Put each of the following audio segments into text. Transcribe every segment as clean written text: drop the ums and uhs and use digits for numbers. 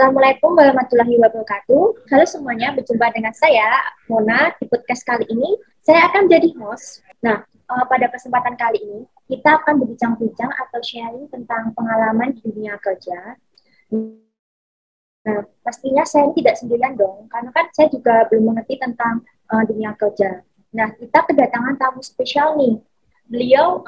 Assalamualaikum warahmatullahi wabarakatuh. Halo semuanya, berjumpa dengan saya, Mona. Di podcast kali ini, saya akan jadi host. Nah, pada kesempatan kali ini, kita akan berbincang-bincang atau sharing tentang pengalaman di dunia kerja. Nah, pastinya saya tidak sendirian dong, karena kan saya juga belum mengerti tentang dunia kerja. Nah, kita kedatangan tamu spesial nih. Beliau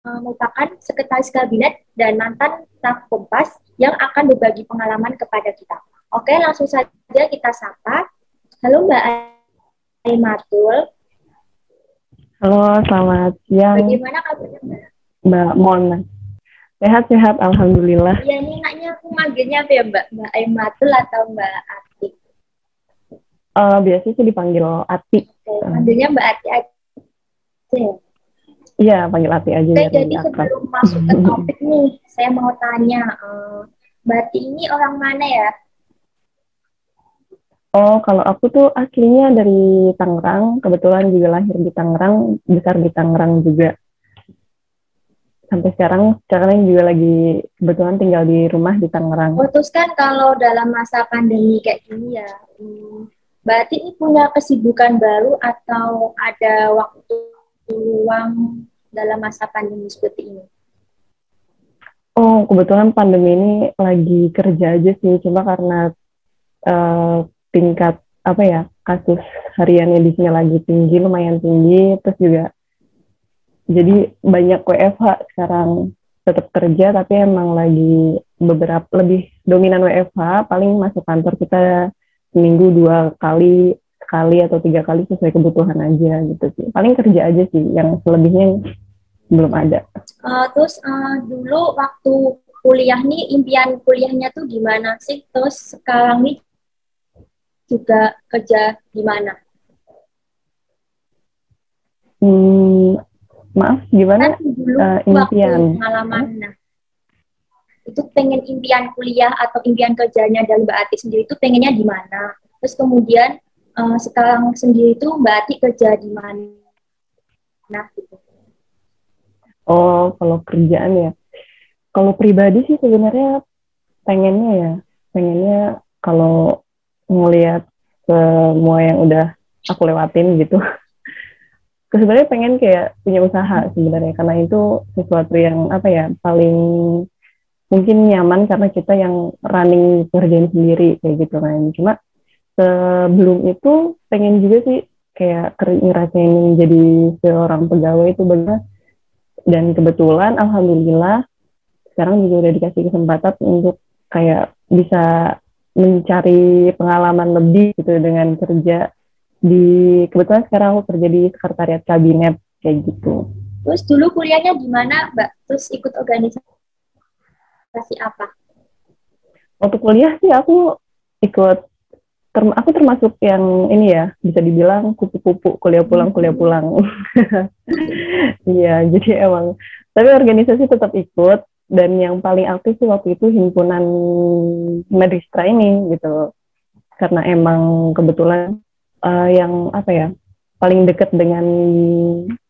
merupakan sekretaris kabinet dan mantan staf Kompas yang akan berbagi pengalaman kepada kita. Oke, langsung saja kita sapa. Halo Mbak Aimatul. Halo, selamat siang. Bagaimana kabarnya Mbak? Mbak Mona. Sehat-sehat, alhamdulillah. Iya, ini enaknya aku manggilnya apa ya Mbak? Mbak Aimatul atau Mbak Ati? Biasanya sih dipanggil Ati. Oke, manggilnya Mbak Ati aja. Iya, panggil Ati aja. Oke, jadi sebelum masuk ke topik nih, saya mau tanya, Mbak Ati ini orang mana ya? Oh, kalau aku tuh aslinya dari Tangerang, kebetulan juga lahir di Tangerang, besar di Tangerang juga. Sampai sekarang juga lagi kebetulan tinggal di rumah di Tangerang. Oh, terus kan kalau dalam masa pandemi kayak gini ya, Mbak Ati ini punya kesibukan baru atau ada waktu luang dalam masa pandemi seperti ini? Oh, kebetulan pandemi ini lagi kerja aja sih, cuma karena tingkat kasus hariannya di sini lagi tinggi, lumayan tinggi, terus juga jadi banyak WFH sekarang, tetap kerja tapi emang lagi beberapa lebih dominan WFH, paling masuk kantor kita seminggu 2 kali, sekali atau 3 kali sesuai kebutuhan aja gitu sih. Paling kerja aja sih, yang selebihnya belum ada. Terus dulu waktu kuliah nih, impian kuliahnya tuh gimana sih? Terus sekarang nih juga kerja gimana? Maaf, gimana? Kan dulu Impian. Waktu pengalaman, nah, itu pengen impian kuliah atau impian kerjanya dari Mbak Ati sendiri itu pengennya di mana? Terus kemudian sekarang sendiri itu Mbak Ati kerja di mana? Nah, gitu. Oh, kalau kerjaan ya. Kalau pribadi sih sebenarnya pengennya kalau ngelihat semua yang udah aku lewatin gitu. Sebenarnya pengen kayak punya usaha sebenarnya, karena itu sesuatu yang paling mungkin nyaman karena kita yang running pekerjaan sendiri kayak gitu kan. Cuma sebelum itu pengen juga sih kayak ngerasain jadi seorang pegawai itu bagaimana. Dan kebetulan alhamdulillah sekarang juga udah dikasih kesempatan untuk kayak bisa mencari pengalaman lebih gitu dengan kerja kebetulan sekarang aku kerja di sekretariat kabinet kayak gitu. Terus dulu kuliahnya di mana, Mbak? Terus ikut organisasi apa? Waktu kuliah sih aku termasuk yang ini ya, bisa dibilang kupu-kupu kuliah pulang. Iya, jadi emang tapi organisasi tetap ikut, dan yang paling aktif sih waktu itu himpunan Medistra ini gitu, karena emang kebetulan yang paling dekat dengan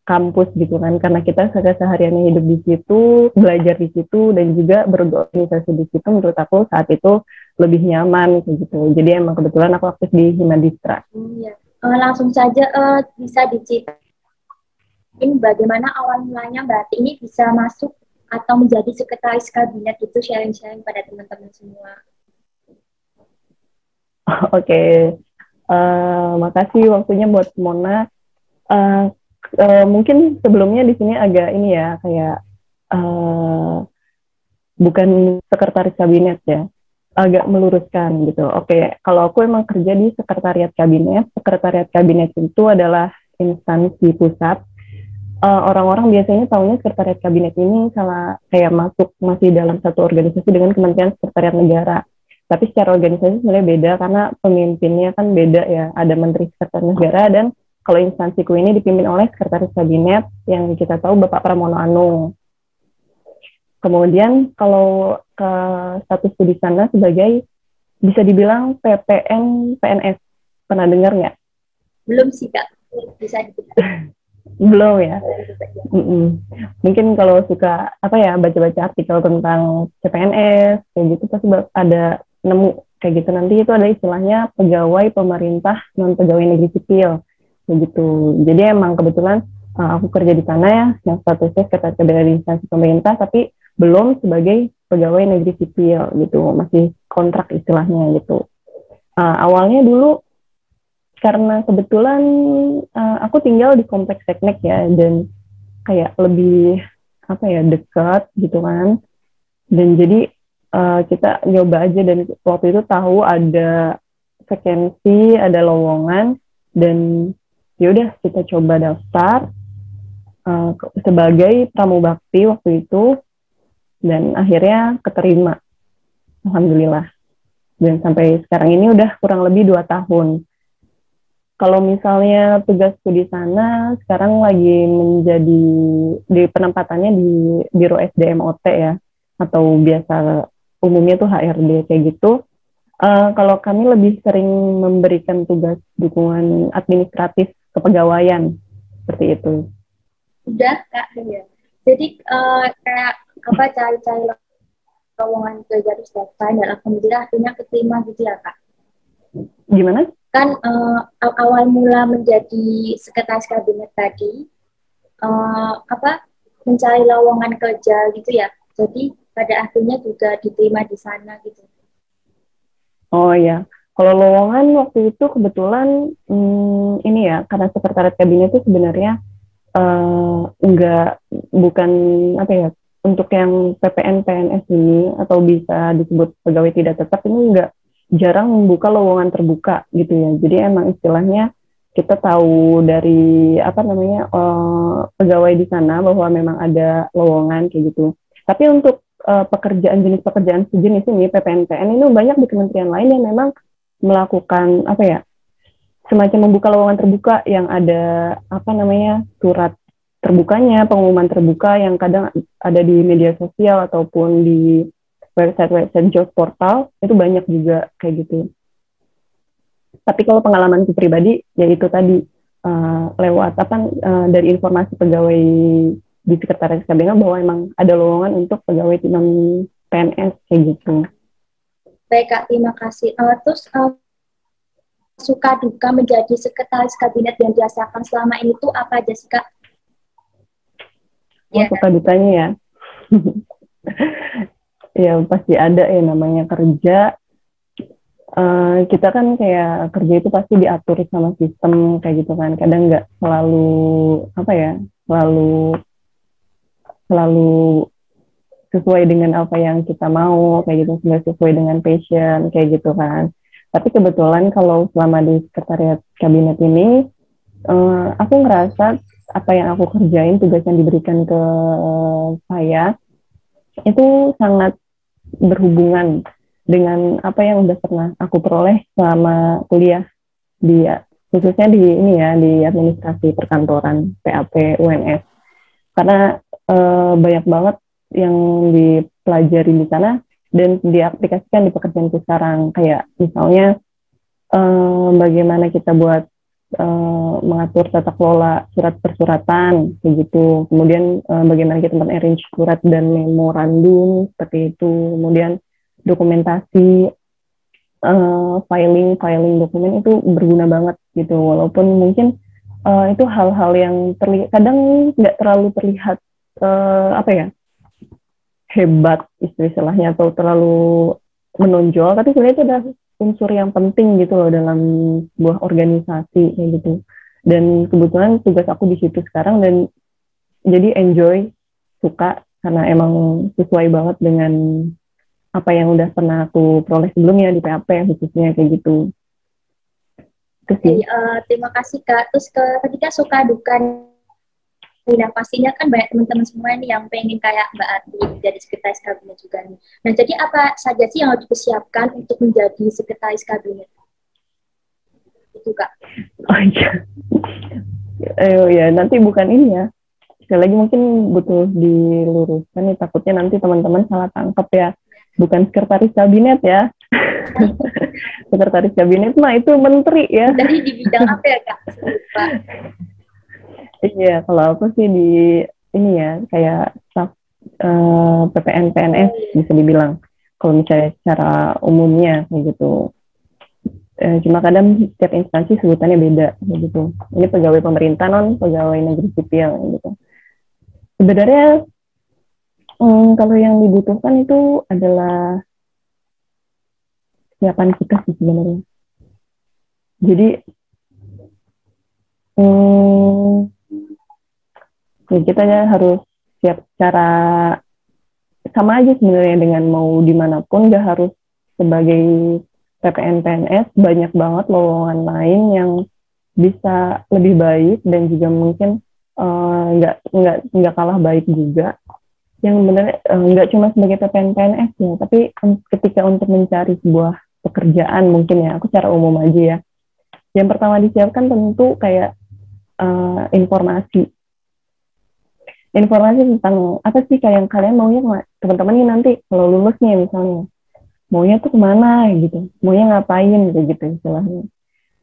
kampus gitu kan, karena kita sehariannya hidup di situ, belajar di situ, dan juga berorganisasi di situ. Menurut aku saat itu lebih nyaman gitu. Jadi emang kebetulan aku aktif di Himadistra. Iya. Langsung saja bisa diceritain bagaimana awal mulanya Mbak Ati ini bisa masuk atau menjadi sekretaris kabinet, itu sharing-sharing pada teman-teman semua. Oke. Makasih waktunya buat Mona. Mungkin sebelumnya di sini agak ini ya, kayak bukan sekretaris kabinet ya, agak meluruskan gitu. Oke, kalau aku emang kerja di sekretariat kabinet. Sekretariat kabinet itu adalah instansi pusat. Orang-orang biasanya tahunya sekretariat kabinet ini kayak masih dalam satu organisasi dengan Kementerian Sekretariat Negara. Tapi secara organisasi sebenarnya beda, karena pemimpinnya kan beda ya. Ada Menteri Sekretaris Negara, dan kalau instansiku ini dipimpin oleh Sekretaris Kabinet yang kita tahu Bapak Pramono Anung. Kemudian kalau ke statusku di sana sebagai bisa dibilang PPN PNS. Pernah dengar nggak? Belum sih Kak, bisa dibilang. Belum ya. Mungkin kalau suka baca-baca artikel tentang CPNS kayak gitu pasti ada nemu kayak gitu. Nanti itu ada istilahnya pegawai pemerintah non pegawai negeri sipil kayak gitu. Jadi emang kebetulan aku kerja di sana ya, yang statusnya sekretaris di instansi pemerintah, tapi belum sebagai pegawai negeri sipil gitu, masih kontrak istilahnya gitu. Awalnya dulu karena kebetulan aku tinggal di kompleks teknik ya, dan kayak lebih apa ya, dekat gitu kan, dan jadi kita nyoba aja, dan waktu itu tahu ada vacancy, ada lowongan, dan yaudah kita coba daftar sebagai pramubakti waktu itu, dan akhirnya keterima, alhamdulillah. Dan sampai sekarang ini udah kurang lebih 2 tahun. Kalau misalnya tugasku di sana sekarang lagi menjadi di penempatannya di Biro SDM OT ya, atau biasa umumnya tuh HRD kayak gitu. Kalau kami lebih sering memberikan tugas dukungan administratif kepegawaian seperti itu. Udah Kak ya. Jadi kayak apa cari-cari lowongan kerja di selesai dan alhamdulillah akhirnya keterima gitu ya Kak. Gimana? Kan awal mula menjadi sekretaris kabinet tadi apa mencari lowongan kerja gitu ya. Jadi pada akhirnya juga diterima di sana gitu. Oh ya, kalau lowongan waktu itu kebetulan ini ya, karena sekretariat kabinet itu sebenarnya bukan apa ya, untuk yang PPN PNS ini atau bisa disebut pegawai tidak tetap ini jarang membuka lowongan terbuka gitu ya. Jadi emang istilahnya kita tahu dari apa namanya pegawai di sana bahwa memang ada lowongan kayak gitu. Tapi untuk jenis pekerjaan sejenis ini PPNPN ini banyak di kementerian lain yang memang melakukan apa ya, semacam membuka lowongan terbuka yang ada apa namanya surat terbukanya, pengumuman terbuka yang kadang ada di media sosial ataupun di website job portal, itu banyak juga kayak gitu. Tapi kalau pengalamanku pribadi ya itu tadi lewat dari informasi pegawai di sekretaris kabinet bahwa emang ada lowongan untuk pegawai non PNS kayak gitu. Baik Kak, terima kasih. Terus suka duka menjadi sekretaris kabinet yang dirasakan selama ini tuh apa aja sih Kak? Suka dukanya ya. Ya pasti ada ya, namanya kerja. Kita kan kayak kerja itu pasti diatur sama sistem kayak gitu kan. Kadang nggak selalu apa ya, selalu sesuai dengan apa yang kita mau kayak gitu, nggak sesuai dengan passion kayak gitu kan. Tapi kebetulan kalau selama di sekretariat kabinet ini, aku ngerasa apa yang aku kerjain, tugas yang diberikan ke saya itu sangat berhubungan dengan apa yang udah pernah aku peroleh selama kuliah khususnya di ini ya, di administrasi perkantoran PAP UNS. Karena banyak banget yang dipelajari di sana dan diaplikasikan di pekerjaanku sekarang, kayak misalnya bagaimana kita buat mengatur tata kelola surat persuratan kayak gitu, kemudian bagaimana kita arrange surat dan memorandum seperti itu, kemudian dokumentasi, filing dokumen itu berguna banget gitu, walaupun mungkin itu hal-hal yang kadang nggak terlalu terlihat apa ya, hebat istilahnya atau terlalu menonjol, tapi sebenarnya itu adalah unsur yang penting gitu loh dalam sebuah organisasi kayak gitu. Dan kebetulan tugas aku di situ sekarang, dan jadi enjoy, suka, karena emang sesuai banget dengan apa yang udah pernah aku peroleh sebelumnya di PAP khususnya kayak gitu. Terima kasih Kak. Terus ketika suka duka, nah pastinya kan banyak teman-teman semua nih yang pengen kayak Mbak Ati jadi sekretaris kabinet juga nih. Nah jadi apa saja sih yang harus dipersiapkan untuk menjadi sekretaris kabinet? Itu Kak. Oh iya. Ya nanti bukan ini ya. Sekali lagi mungkin butuh diluruskan nih, takutnya nanti teman-teman salah tangkap ya. Bukan sekretaris kabinet ya. Sekretaris kabinet mah itu menteri ya. Dari di bidang apa ya Kak? Iya, kalau aku sih di ini ya, kayak staff PPN PNS bisa dibilang. kalau misalnya secara umumnya kayak gitu. Cuma kadang setiap instansi sebutannya beda gitu. Ini pegawai pemerintah, non pegawai negeri sipil gitu. Sebenarnya kalau yang dibutuhkan itu adalah kesiapan kita sih sebenarnya. Jadi ya kita harus siap secara sama aja sebenarnya dengan mau dimanapun, nggak harus sebagai PPN PNS, banyak banget lowongan lain yang bisa lebih baik dan juga mungkin nggak kalah baik juga. Yang benar nggak cuma sebagai PPN PNS ya, tapi ketika untuk mencari sebuah pekerjaan mungkin ya, aku secara umum aja ya. Yang pertama disiapkan tentu kayak informasi tentang apa sih kayak yang kalian maunya teman-teman nih nanti kalau lulus nih misalnya maunya tuh kemana gitu, maunya ngapain gitu istilahnya.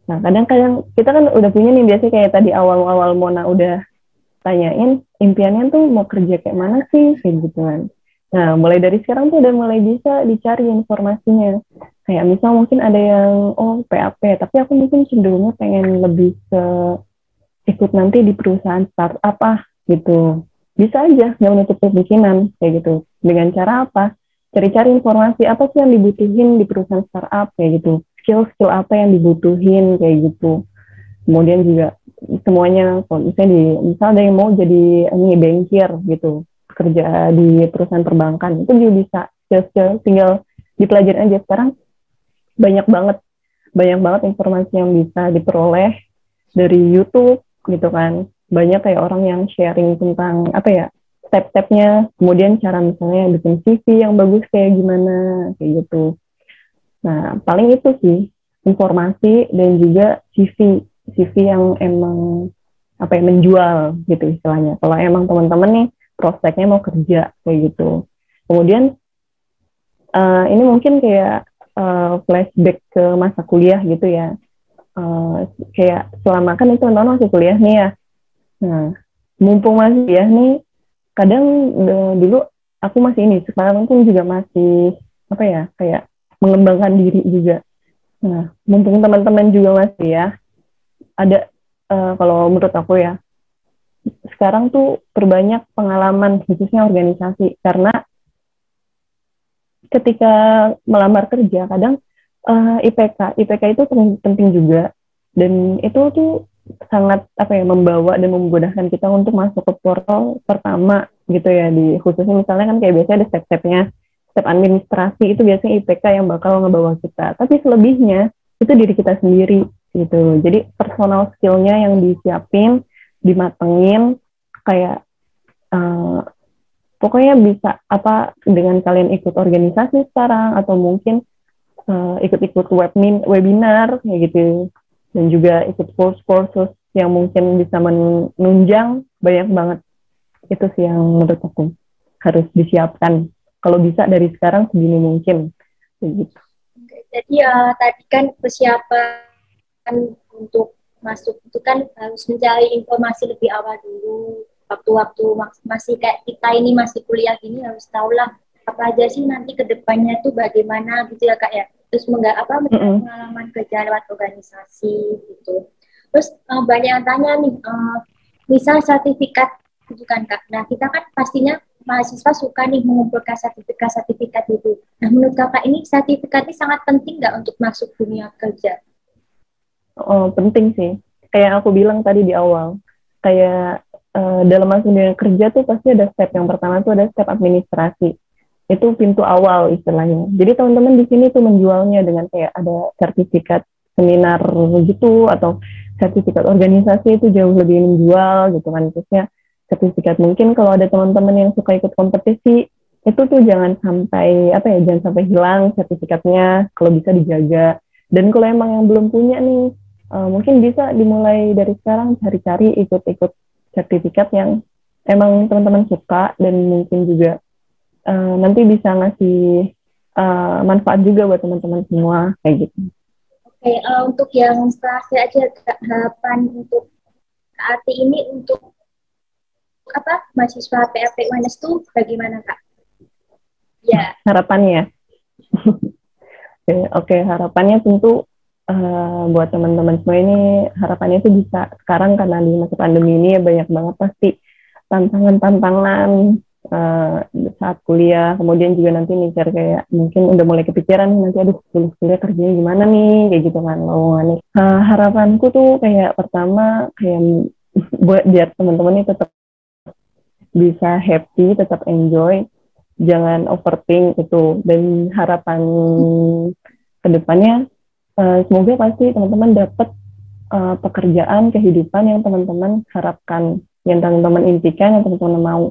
Nah kadang-kadang kita kan udah punya nih biasanya kayak tadi awal-awal Mona udah tanyain impiannya tuh mau kerja kayak mana sih kayak gitu kan. Nah mulai dari sekarang tuh udah mulai bisa dicari informasinya. Kayak misal mungkin ada yang PAP, tapi aku mungkin cenderungnya pengen lebih ke ikut nanti di perusahaan startup gitu. Bisa aja nggak menutup kemungkinan kayak gitu. Dengan cara apa? Cari-cari informasi apa sih yang dibutuhin di perusahaan startup kayak gitu. Skill-skill apa yang dibutuhin kayak gitu. Kemudian juga semuanya, kalau misal ada yang mau jadi bankir gitu, kerja di perusahaan perbankan, itu juga bisa skill-skill, tinggal dipelajarin aja. Sekarang banyak banget informasi yang bisa diperoleh dari YouTube gitu kan. Banyak kayak orang yang sharing tentang apa ya, step-stepnya, kemudian cara misalnya bikin CV yang bagus kayak gimana kayak gitu. Nah paling itu sih, informasi dan juga CV yang emang apa ya, menjual gitu istilahnya. Kalau emang teman-teman nih prospeknya mau kerja kayak gitu. Kemudian ini mungkin kayak flashback ke masa kuliah gitu ya. Kayak selama kan itu teman-teman masih kuliah nih ya. Nah, mumpung masih kuliah nih, kadang dulu aku masih ini, sekarang pun juga masih apa ya, kayak mengembangkan diri juga. Nah, mumpung teman-teman juga masih ya, ada kalau menurut aku ya, sekarang tuh perbanyak pengalaman khususnya organisasi, karena ketika melamar kerja kadang IPK itu penting juga, dan itu tuh sangat apa ya, membawa dan memudahkan kita untuk masuk ke portal pertama gitu ya, di khususnya misalnya kan kayak biasanya ada step-stepnya, step administrasi itu biasanya IPK yang bakal ngebawa kita, tapi selebihnya itu diri kita sendiri gitu. Jadi personal skill-nya yang disiapin, dimatengin, kayak uh, pokoknya bisa apa dengan kalian ikut organisasi sekarang atau mungkin ikut-ikut webinar kayak gitu, dan juga ikut course yang mungkin bisa menunjang banyak banget. Itu sih yang menurut aku harus disiapkan kalau bisa dari sekarang segini mungkin kayak gitu. Jadi tadi kan persiapan untuk masuk itu kan harus mencari informasi lebih awal dulu. Waktu-waktu masih kayak kita ini masih kuliah gini harus tahu lah apa aja sih nanti kedepannya tuh bagaimana gitu ya Kak ya. Terus pengalaman kerja lewat organisasi gitu. Terus banyak yang tanya nih, misal sertifikat gitu kan Kak. Nah kita kan pastinya mahasiswa suka nih mengumpulkan sertifikat itu. Nah, menurut Kakak ini sertifikat ini sangat penting nggak untuk masuk dunia kerja? Oh, penting sih. Kayak aku bilang tadi di awal, kayak dalam masuk dunia kerja tuh pasti ada step. Yang pertama tuh ada step administrasi. Itu pintu awal istilahnya. Jadi teman-teman di sini tuh menjualnya dengan kayak ada sertifikat seminar gitu, atau sertifikat organisasi itu jauh lebih menjual gitu kan. Terusnya sertifikat, mungkin kalau ada teman-teman yang suka ikut kompetisi, itu tuh jangan sampai apa ya, jangan sampai hilang sertifikatnya, kalau bisa dijaga. Dan kalau emang yang belum punya nih, mungkin bisa dimulai dari sekarang, cari-cari ikut-ikut sertifikat yang emang teman-teman suka, dan mungkin juga nanti bisa ngasih manfaat juga buat teman-teman semua kayak gitu. Oke, untuk yang terakhir aja harapan untuk saat ini untuk apa mahasiswa PAP UNS itu bagaimana Kak? Ya. Harapannya Oke, harapannya tentu buat teman-teman semua ini, harapannya itu bisa sekarang karena di masa pandemi ini ya banyak banget pasti tantangan-tantangan saat kuliah, kemudian juga nanti mikir kayak mungkin udah mulai kepikiran nanti aduh kuliah kerjanya gimana nih, kayak gitu kan lowongannya. Harapanku tuh kayak pertama kayak buat biar teman-teman ini tetap bisa happy, tetap enjoy, jangan overthink itu. Dan harapan kedepannya semoga pasti teman-teman dapat pekerjaan kehidupan yang teman-teman harapkan, yang teman-teman impikan, yang teman-teman mau.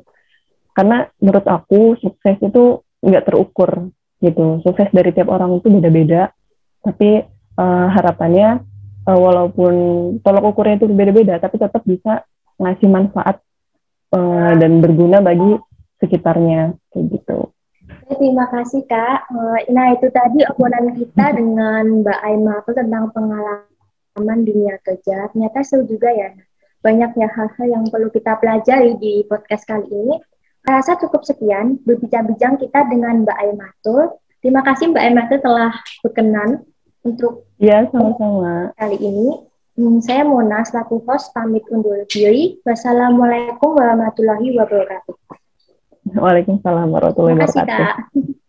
Karena menurut aku sukses itu nggak terukur gitu. Sukses dari tiap orang itu beda-beda. Tapi harapannya walaupun tolak ukurnya itu beda-beda, tapi tetap bisa ngasih manfaat dan berguna bagi sekitarnya kayak gitu. Terima kasih Kak. Nah itu tadi obrolan kita dengan Mbak Aima tentang pengalaman dunia kerja. Ternyata seru juga ya. Banyak ya hal-hal yang perlu kita pelajari di podcast kali ini. Saya rasa cukup sekian berbincang-bincang kita dengan Mbak Aimatul. Terima kasih Mbak Aimatul telah berkenan untuk sama-sama kali ini. Saya Mona selaku host pamit undur diri. Wassalamualaikum warahmatullahi wabarakatuh. Waalaikumsalam warahmatullahi wabarakatuh. Terima kasih Kak.